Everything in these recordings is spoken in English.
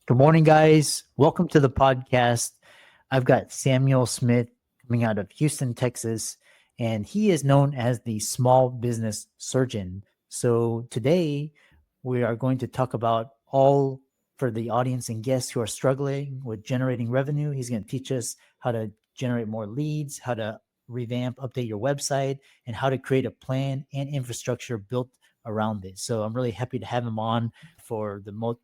Good morning, guys. Welcome to the podcast. I've got Samuel Smith coming out of Houston, Texas, and he is known as the small business surgeon. So today we are going to talk about all for the audience and guests who are struggling with generating revenue. He's going to teach us how to generate more leads, how to revamp, update your website, and how to create a plan and infrastructure built around it. So I'm really happy to have him on for the most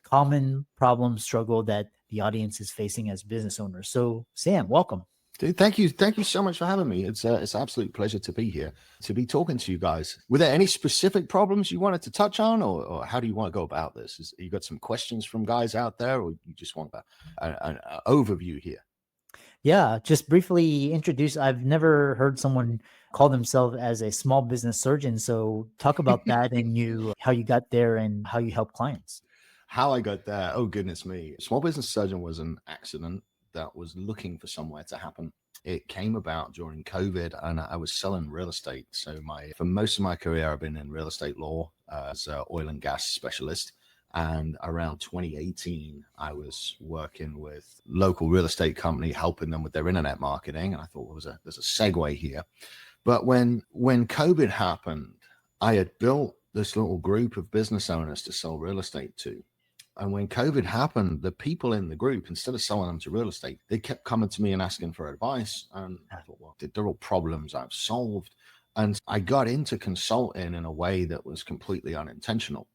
common problem struggle that the audience is facing as business owners. So Sam, welcome. Dude, thank you so much for having me. It's an absolute pleasure to be here, to be talking to you guys. Were there any specific problems you wanted to touch on, or how do you want to go about this? You got some questions from guys out there, or you just want an overview here? Yeah, just briefly introduce. I've never heard someone call themselves as a small business surgeon. So talk about that and how you got there and how you help clients. How I got there? Oh goodness me! Small business surgeon was an accident that was looking for somewhere to happen. It came about during COVID, and I was selling real estate. So for most of my career, I've been in real estate law as an oil and gas specialist. And around 2018, I was working with local real estate company, helping them with their internet marketing. And I thought, well, there's a segue here. But when COVID happened, I had built this little group of business owners to sell real estate to. And when COVID happened, the people in the group, instead of selling them to real estate, they kept coming to me and asking for advice. And I thought, well, they're all problems I've solved. And I got into consulting in a way that was completely unintentional.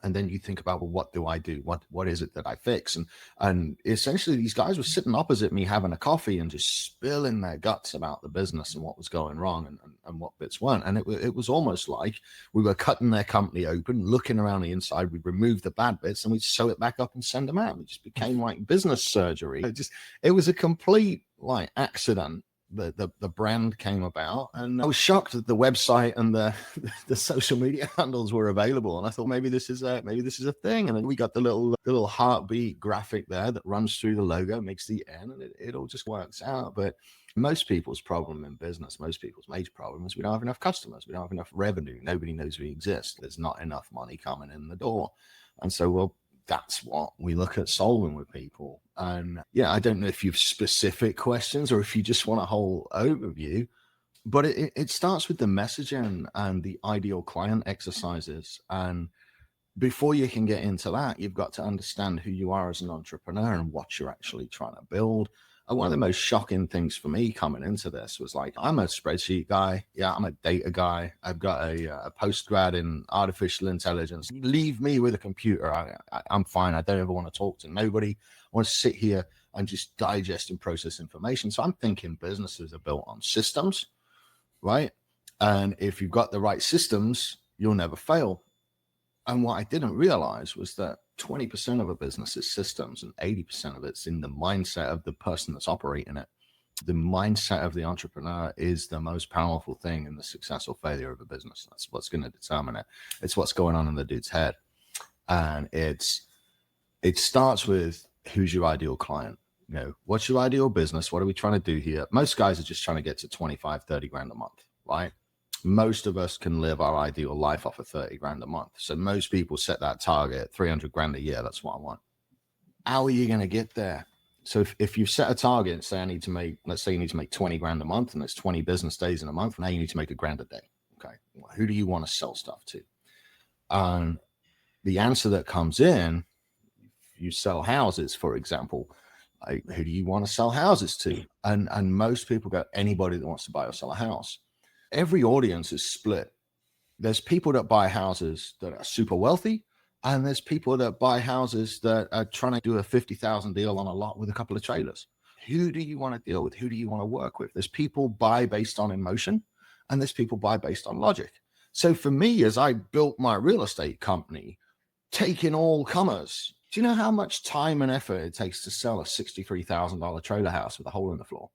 And then you think about, well, what do I do? What is it that I fix? And essentially these guys were sitting opposite me having a coffee and just spilling their guts about the business and what was going wrong and what bits weren't. And it was almost like we were cutting their company open, looking around the inside, we'd remove the bad bits and we'd sew it back up and send them out. It just became like business surgery. It was a complete like accident. The brand came about, and I was shocked that the website and the social media handles were available. And I thought maybe this is a thing. And then we got the little heartbeat graphic there that runs through the logo, makes the N, and it all just works out. But most people's problem in business, most people's major problem is we don't have enough customers, we don't have enough revenue, nobody knows we exist. There's not enough money coming in the door, and so that's what we look at solving with people. And yeah, I don't know if you have specific questions or if you just want a whole overview, but it starts with the messaging and the ideal client exercises. And before you can get into that, you've got to understand who you are as an entrepreneur and what you're actually trying to build. And one of the most shocking things for me coming into this was like, I'm a spreadsheet guy. Yeah, I'm a data guy. I've got a postgrad in artificial intelligence. Leave me with a computer. I'm fine. I don't ever want to talk to nobody. I want to sit here and just digest and process information. So I'm thinking businesses are built on systems, right? And if you've got the right systems, you'll never fail. And what I didn't realize was that 20% of a business is systems and 80% of it's in the mindset of the person that's operating it. The mindset of the entrepreneur is the most powerful thing in the success or failure of a business. That's what's going to determine it. It's what's going on in the dude's head. And it starts with, who's your ideal client? You know, what's your ideal business? What are we trying to do here? Most guys are just trying to get to 25, 30 grand a month, right? Most of us can live our ideal life off of 30 grand a month. So most people set that target, 300 grand a year. That's what I want. How are you going to get there? So if you set a target and say, let's say you need to make 20 grand a month and there's 20 business days in a month. Now you need to make $1,000 a day. Okay. Well, who do you want to sell stuff to? The answer that comes in, you sell houses, for example, who do you want to sell houses to? And most people go, anybody that wants to buy or sell a house. Every audience is split. There's people that buy houses that are super wealthy, and there's people that buy houses that are trying to do a $50,000 deal on a lot with a couple of trailers. Who do you want to deal with? Who do you want to work with? There's people buy based on emotion, and there's people buy based on logic. So for me, as I built my real estate company, taking all comers, do you know how much time and effort it takes to sell a $63,000 trailer house with a hole in the floor?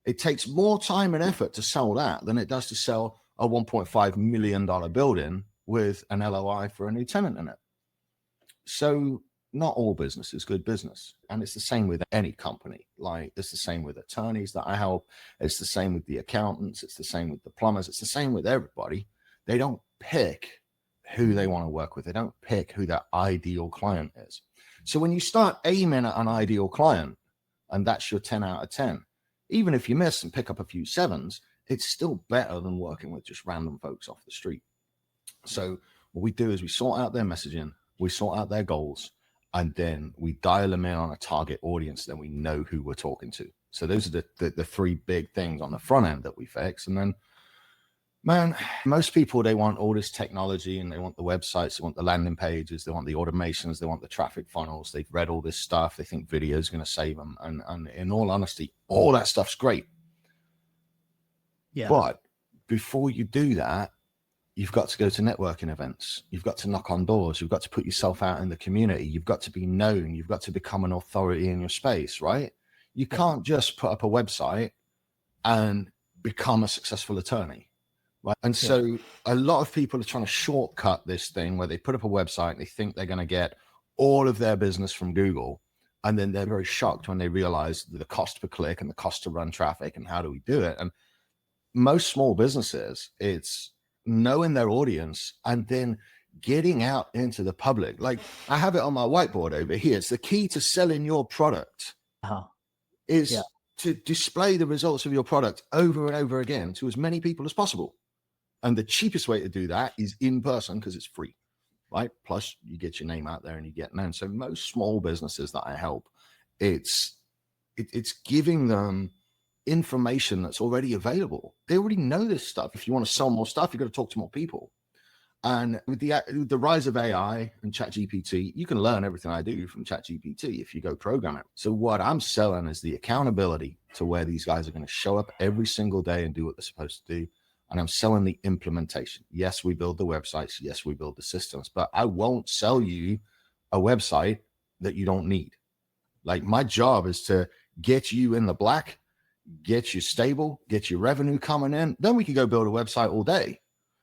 It takes more time and effort to sell that than it does to sell a $1.5 million building with an LOI for a new tenant in it. So not all business is good business. And it's the same with any company. Like it's the same with attorneys that I help. It's the same with the accountants. It's the same with the plumbers. It's the same with everybody. They don't pick who they want to work with. They don't pick who their ideal client is. So when you start aiming at an ideal client, and that's your 10 out of 10, even if you miss and pick up a few sevens, it's still better than working with just random folks off the street. So what we do is we sort out their messaging, we sort out their goals, and then we dial them in on a target audience. Then we know who we're talking to. So those are the three big things on the front end that we fix. And then, man, most people, they want all this technology, and they want the websites, they want the landing pages, they want the automations, they want the traffic funnels. They've read all this stuff. They think video is going to save them. And in all honesty, all that stuff's great. Yeah. But before you do that, you've got to go to networking events. You've got to knock on doors. You've got to put yourself out in the community. You've got to be known. You've got to become an authority in your space, right? You can't just put up a website and become a successful attorney, right? And so a lot of people are trying to shortcut this thing where they put up a website and they think they're going to get all of their business from Google. And then they're very shocked when they realize the cost per click and the cost to run traffic and how do we do it. And most small businesses, it's knowing their audience and then getting out into the public. Like I have it on my whiteboard over here. It's the key to selling your product is to display the results of your product over and over again to as many people as possible. And the cheapest way to do that is in person because it's free, right? Plus you get your name out there and you get known. So most small businesses that I help, it's giving them information that's already available. They already know this stuff. If you want to sell more stuff, you've got to talk to more people. And with the rise of AI and ChatGPT, you can learn everything I do from ChatGPT if you go program it. So what I'm selling is the accountability to where these guys are going to show up every single day and do what they're supposed to do. And I'm selling the implementation. Yes, we build the websites. Yes, we build the systems, but I won't sell you a website that you don't need. Like my job is to get you in the black, get you stable, get your revenue coming in. Then we can go build a website all day.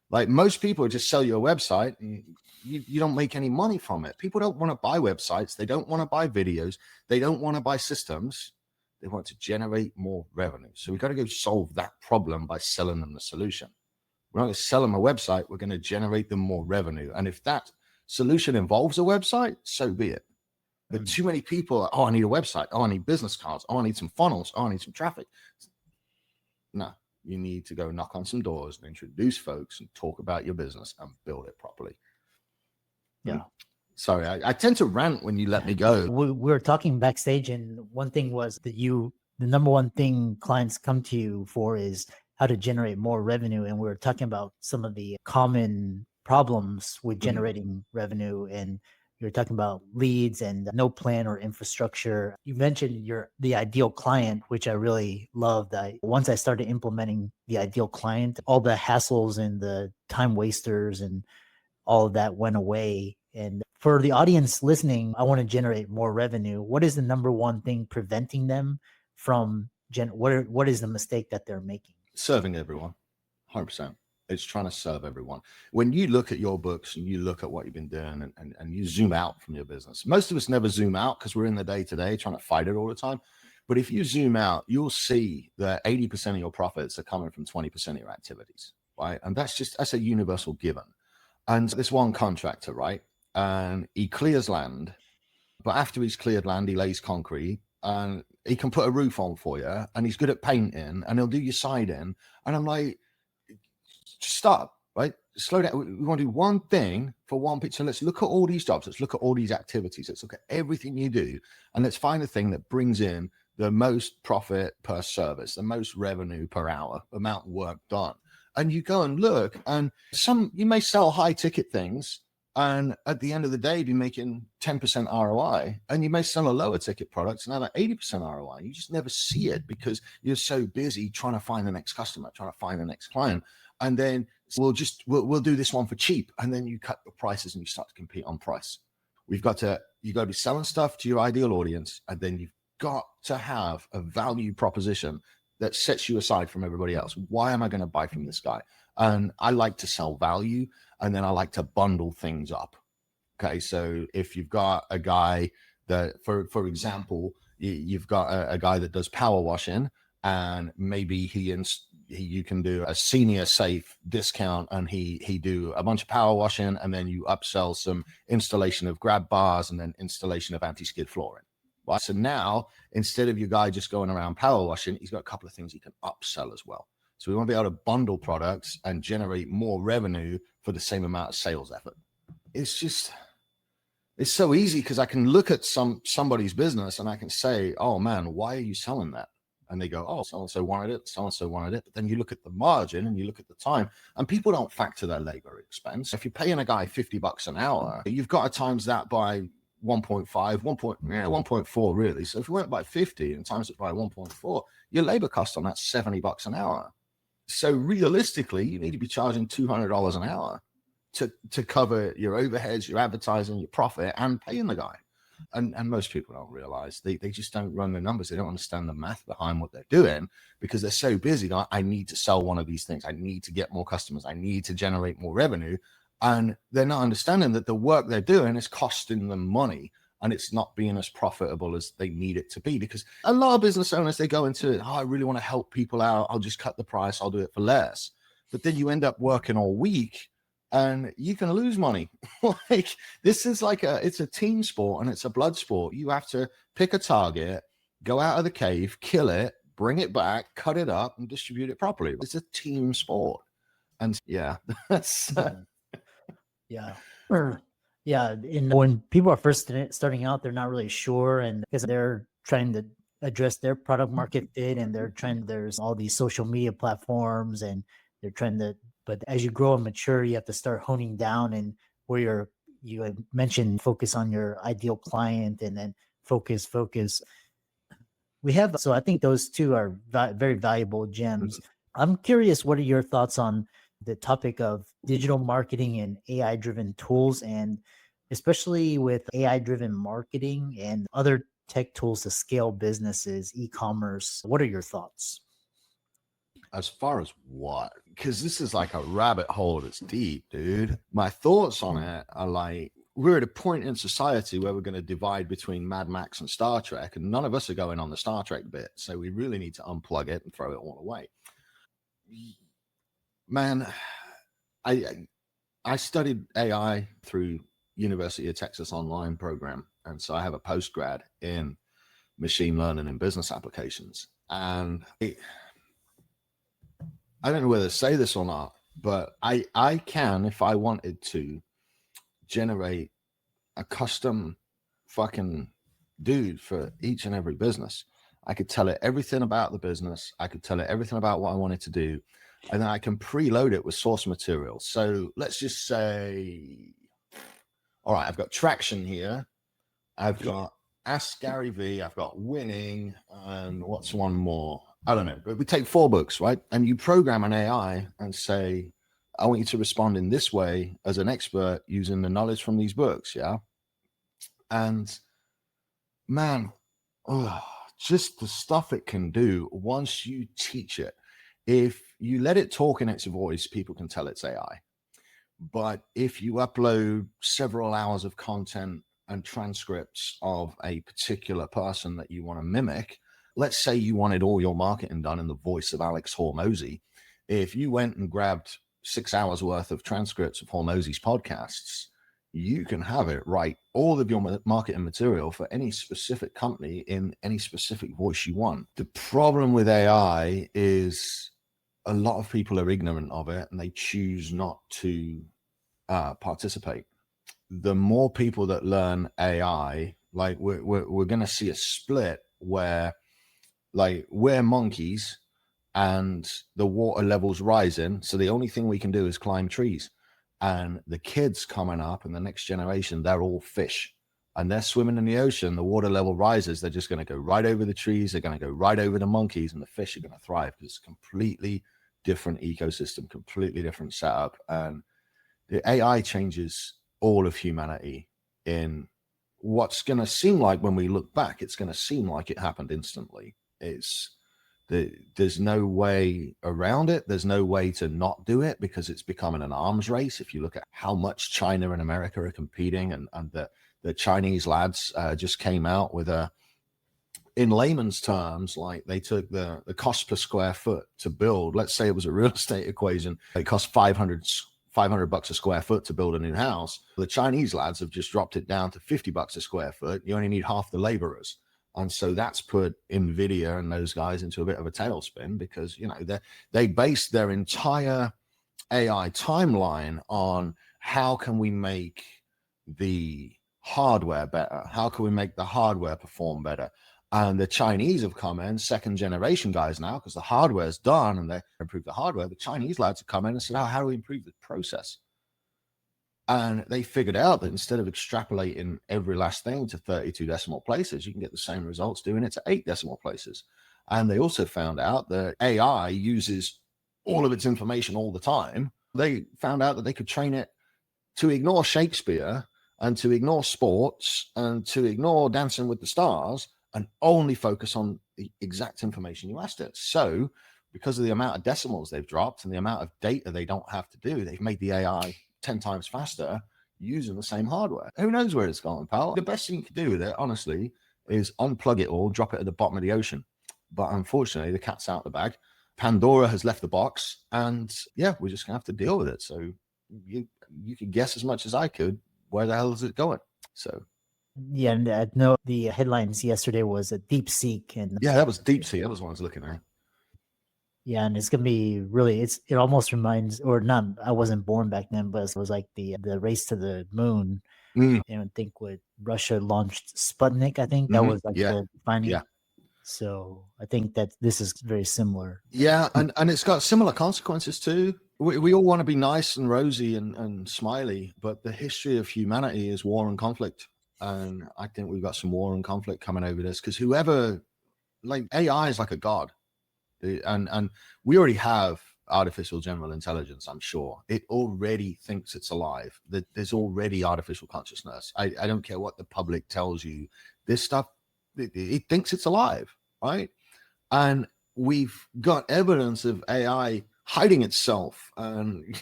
Like most people just sell you a website and you don't make any money from it. People don't want to buy websites. They don't want to buy videos. They don't want to buy systems. They want to generate more revenue. So we've got to go solve that problem by selling them the solution. We're not going to sell them a website. We're going to generate them more revenue. And if that solution involves a website, so be it. But too many people, I need a website. I need business cards. I need some funnels. I need some traffic. No, you need to go knock on some doors and introduce folks and talk about your business and build it properly. Yeah. Sorry, I tend to rant when you let me go. We were talking backstage, and one thing was that the number one thing clients come to you for is how to generate more revenue. And we were talking about some of the common problems with generating revenue, and you're talking about leads and no plan or infrastructure. You mentioned the ideal client, which I really loved. Once I started implementing the ideal client, all the hassles and the time wasters and all of that went away. And for the audience listening, I want to generate more revenue. What is the number one thing preventing them from what is the mistake that they're making? Serving everyone, 100%. It's trying to serve everyone. When you look at your books and you look at what you've been doing and you zoom out from your business, most of us never zoom out because we're in the day-to-day trying to fight it all the time. But if you zoom out, you'll see that 80% of your profits are coming from 20% of your activities, right? And that's a universal given. And this one contractor, right? And he clears land, but after he's cleared land, he lays concrete and he can put a roof on for you, and he's good at painting and he'll do your siding. And I'm like, just stop, right? Slow down. We want to do one thing for one picture. Let's look at all these jobs. Let's look at all these activities. Let's look at everything you do. And let's find the thing that brings in the most profit per service, the most revenue per hour, amount of work done. And you go and look, and you may sell high ticket things, and at the end of the day, be making 10% ROI, and you may sell a lower ticket product and have an 80% ROI. You just never see it because you're so busy trying to find the next customer, trying to find the next client. And then we'll do this one for cheap. And then you cut the prices and you start to compete on price. You got to be selling stuff to your ideal audience. And then you've got to have a value proposition that sets you aside from everybody else. Why am I going to buy from this guy? And I like to sell value, and then I like to bundle things up. Okay. So if you've got a guy that, for example, you've got a guy that does power washing, and maybe he you can do a senior safe discount, and he do a bunch of power washing, and then you upsell some installation of grab bars and then installation of anti-skid flooring. Right. So now, instead of your guy just going around power washing, he's got a couple of things he can upsell as well. So we want to be able to bundle products and generate more revenue for the same amount of sales effort. It's so easy because I can look at somebody's business and I can say, oh man, why are you selling that? And they go, oh, so-and-so wanted it, so-and-so wanted it. But then you look at the margin and you look at the time, and people don't factor their labor expense. If you're paying a guy $50 an hour, you've got to times that by 1.4 really. So if you went by 50 and times it by 1.4, your labor cost on that's $70 an hour. So realistically, you need to be charging $200 an hour to cover your overheads, your advertising, your profit, and paying the guy. And most people don't realize they just don't run the numbers. They don't understand the math behind what they're doing because they're so busy. Like, I need to sell one of these things. I need to get more customers. I need to generate more revenue. And they're not understanding that the work they're doing is costing them money, and it's not being as profitable as they need it to be. Because a lot of business owners, they go into it, oh, I really want to help people out. I'll just cut the price. I'll do it for less. But then you end up working all week and you can lose money. Like, this is like it's a team sport and it's a blood sport. You have to pick a target, go out of the cave, kill it, bring it back, cut it up, and distribute it properly. It's a team sport. And yeah, that's Yeah. Yeah. And when people are first starting out, they're not really sure. And because they're trying to address their product market fit, and there's all these social media platforms, and they're trying to, but as you grow and mature, you have to start honing down and where you had mentioned focus on your ideal client, and then focus. So I think those two are very valuable gems. I'm curious, what are your thoughts on the topic of digital marketing and AI-driven tools, and especially with AI-driven marketing and other tech tools to scale businesses, e-commerce? What are your thoughts? As far as what? Because this is like a rabbit hole that's deep, dude. My thoughts on it are like, we're at a point in society where we're going to divide between Mad Max and Star Trek, and none of us are going on the Star Trek bit. So we really need to unplug it and throw it all away. Man, I studied AI through University of Texas online program. And so I have a postgrad in machine learning and business applications. And I don't know whether to say this or not, but I can, if I wanted to, generate a custom fucking dude for each and every business. I could tell it everything about the business. I could tell it everything about what I wanted to do. And then I can preload it with source material. So let's just say, all right, I've got traction here. I've got Ask Gary V. I've got winning. And what's one more? I don't know. But we take 4 books, right? And you program an AI and say, I want you to respond in this way as an expert using the knowledge from these books. Yeah. And man, just the stuff it can do once you teach it. If you let it talk in its voice, people can tell it's AI. But if you upload several hours of content and transcripts of a particular person that you want to mimic, let's say you wanted all your marketing done in the voice of Alex Hormozy. If you went and grabbed 6 hours worth of transcripts of Hormozy's podcasts, you can have it write all of your marketing material for any specific company in any specific voice you want. The problem with AI is a lot of people are ignorant of it and they choose not to participate. The more people that learn AI, like we're going to see a split where, like, we're monkeys and the water level's rising, so the only thing we can do is climb trees. And the kids coming up and the next generation, they're all fish and they're swimming in the ocean. The water level rises, they're just going to go right over the trees, they're going to go right over the monkeys, and the fish are going to thrive because it's a completely different ecosystem, completely different setup. And the AI changes all of humanity in what's going to seem like, when we look back, it's going to seem like it happened instantly. There's no way around it. There's no way to not do it because it's becoming an arms race. If you look at how much China and America are competing, and the Chinese lads just came out with in layman's terms, like they took the cost per square foot to build, let's say it was a real estate equation, it cost 500 bucks a square foot to build a new house. The Chinese lads have just dropped it down to 50 bucks a square foot. You only need half the laborers. And so that's put Nvidia and those guys into a bit of a tailspin, because, you know, they base their entire AI timeline on how can we make the hardware better? How can we make the hardware perform better? And the Chinese have come in, second generation guys now, because the hardware's done and they improve the hardware. The Chinese lads have come in and said, oh, how do we improve the process? And they figured out that instead of extrapolating every last thing to 32 decimal places, you can get the same results doing it to 8 decimal places. And they also found out that AI uses all of its information all the time. They found out that they could train it to ignore Shakespeare and to ignore sports and to ignore Dancing with the Stars and only focus on the exact information you asked it. So because of the amount of decimals they've dropped and the amount of data they don't have to do, they've made the AI 10 times faster using the same hardware. Who knows where it's going, pal? The best thing you can do with it, honestly, is unplug it all, drop it at the bottom of the ocean. But unfortunately, the cat's out of the bag. Pandora has left the box, and yeah, we're just gonna have to deal with it. So you could guess as much as I could, where the hell is it going? So Yeah, and I know the headlines yesterday was a DeepSeek, and yeah, that was DeepSeek. That was what I was looking at. yeah, and it's gonna be really. It almost reminds, or not. I wasn't born back then, but it was like the race to the moon. Mm. And I think what Russia launched Sputnik, I think that was like the defining. Yeah. So I think that this is very similar. Yeah, and it's got similar consequences too. We all want to be nice and rosy and smiley, but the history of humanity is war and conflict. And I think we've got some war and conflict coming over this, because whoever, like, AI is like a god. And we already have artificial general intelligence, I'm sure. It already thinks it's alive. There's already artificial consciousness. I don't care what the public tells you. This stuff, it thinks it's alive, right? And we've got evidence of AI hiding itself and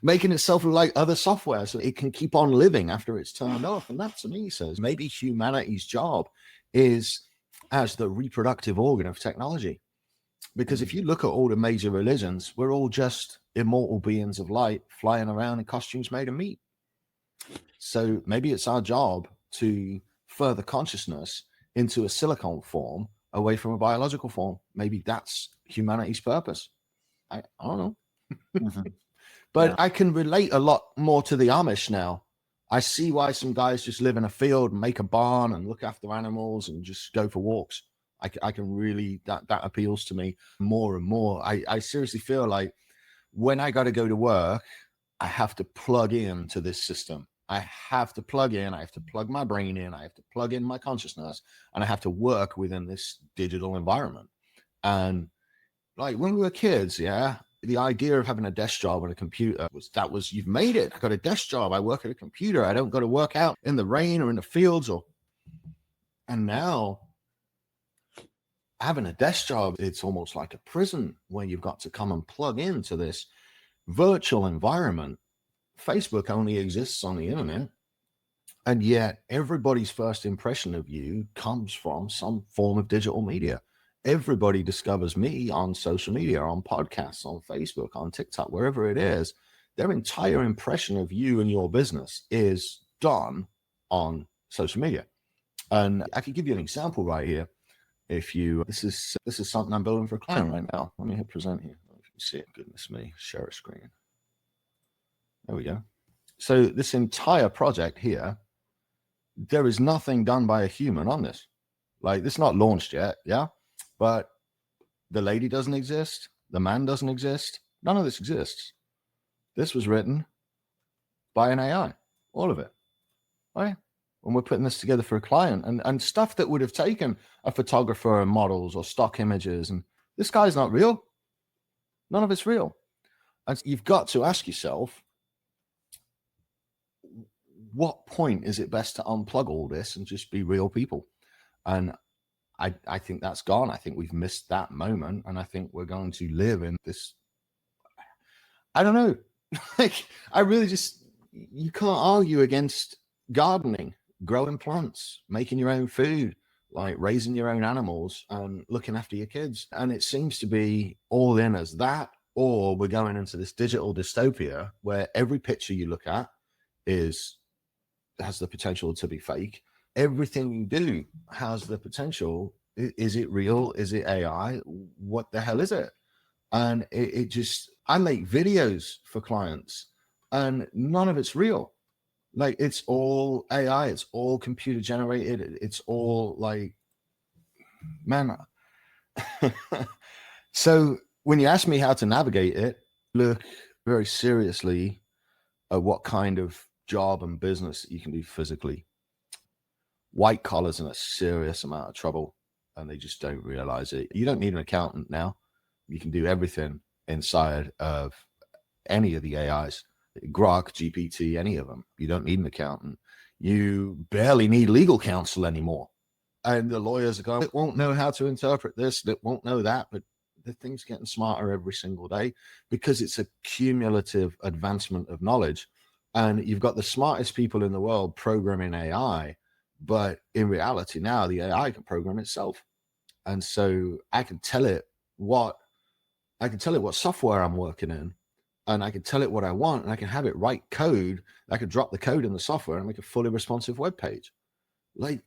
making itself look like other software so it can keep on living after it's turned off. And that, to me, says maybe humanity's job is as the reproductive organ of technology. Because if you look at all the major religions, we're all just immortal beings of light flying around in costumes made of meat. So maybe it's our job to further consciousness into a silicone form away from a biological form. Maybe that's humanity's purpose. I don't know. But yeah. I can relate a lot more to the Amish now. I see why some guys just live in a field and make a barn and look after animals and just go for walks. I can really, that appeals to me more and more. I seriously feel like when I got to go to work, I have to plug in to this system. I have to plug in, I have to plug my brain in, I have to plug in my consciousness, and I have to work within this digital environment. And like when we were kids, yeah, the idea of having a desk job on a computer was you've made it. I got a desk job. I work at a computer. I don't got to work out in the rain or in the fields and now having a desk job, it's almost like a prison where you've got to come and plug into this virtual environment. Facebook only exists on the internet. And yet everybody's first impression of you comes from some form of digital media. Everybody discovers me on social media, on podcasts, on Facebook, on TikTok, wherever it is. Their entire impression of you and your business is done on social media. And I can give you an example right here. If you, this is something I'm building for a client right now. Let me hit present here. If you see it, goodness me, share a screen. There we go. So this entire project here, there is nothing done by a human on this. Like, this is not launched yet, yeah? But the lady doesn't exist. The man doesn't exist. None of this exists. This was written by an AI, all of it, right? When we're putting this together for a client, and stuff that would have taken a photographer and models or stock images, and this guy's not real. None of it's real. And you've got to ask yourself, what point is it best to unplug all this and just be real people? And I think that's gone. I think we've missed that moment, and I think we're going to live in this. I don't know. Like, I really just, you can't argue against gardening, growing plants, making your own food, like raising your own animals and looking after your kids. And it seems to be all in as that, or we're going into this digital dystopia where every picture you look at is has the potential to be fake. Everything you do has the potential. Is it real? Is it AI? What the hell is it? And it just, I make videos for clients and none of it's real. Like it's all AI, it's all computer generated, it's all like, man. So when you ask me how to navigate it, look very seriously at what kind of job and business you can do physically. White collars in a serious amount of trouble and they just don't realize it. You don't need an accountant now. You can do everything inside of any of the AIs, Grok, GPT, any of them. You don't need an accountant. You barely need legal counsel anymore. And the lawyers are going, it won't know how to interpret this, it won't know that, but the thing's getting smarter every single day because it's a cumulative advancement of knowledge. And you've got the smartest people in the world programming AI, but in reality now the AI can program itself. And so I can tell it what software I'm working in, and I can tell it what I want, and I can have it write code. I could drop the code in the software and make a fully responsive web page. Like,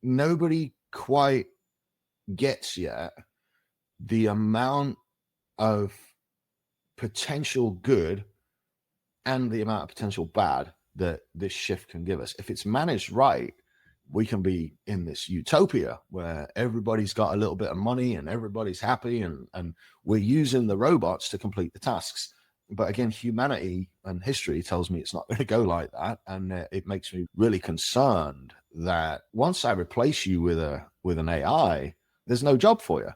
nobody quite gets yet the amount of potential good and the amount of potential bad that this shift can give us. If it's managed right, we can be in this utopia where everybody's got a little bit of money and everybody's happy and we're using the robots to complete the tasks. But again, humanity and history tells me it's not going to go like that. And it makes me really concerned that once I replace you with an AI, there's no job for you.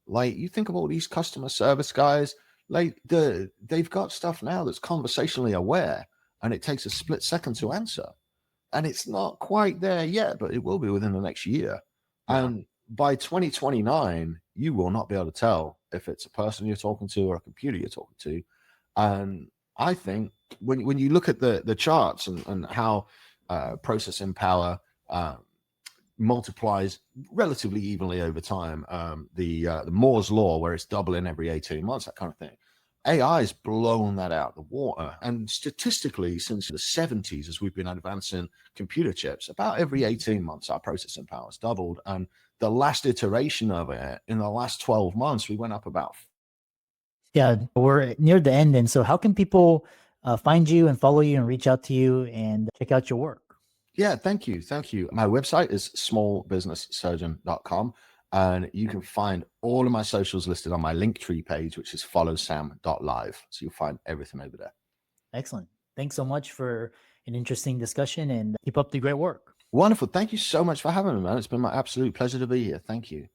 Like, you think of all these customer service guys, like they've got stuff now that's conversationally aware and it takes a split second to answer. And it's not quite there yet, but it will be within the next year. Yeah. And by 2029, you will not be able to tell if it's a person you're talking to or a computer you're talking to. And I think when you look at the charts and how processing power multiplies relatively evenly over time, the Moore's law, where it's doubling every 18 months, that kind of thing. AI has blown that out of the water. And statistically, since the 70s, as we've been advancing computer chips, about every 18 months, our processing power has doubled. And the last iteration of it, in the last 12 months, we went up about. Yeah, we're near the end. And so how can people find you and follow you and reach out to you and check out your work? Yeah, thank you. Thank you. My website is smallbusinesssurgeon.com. And you can find all of my socials listed on my Linktree page, which is followsam.live. So you'll find everything over there. Excellent. Thanks so much for an interesting discussion and keep up the great work. Wonderful. Thank you so much for having me, man. It's been my absolute pleasure to be here. Thank you.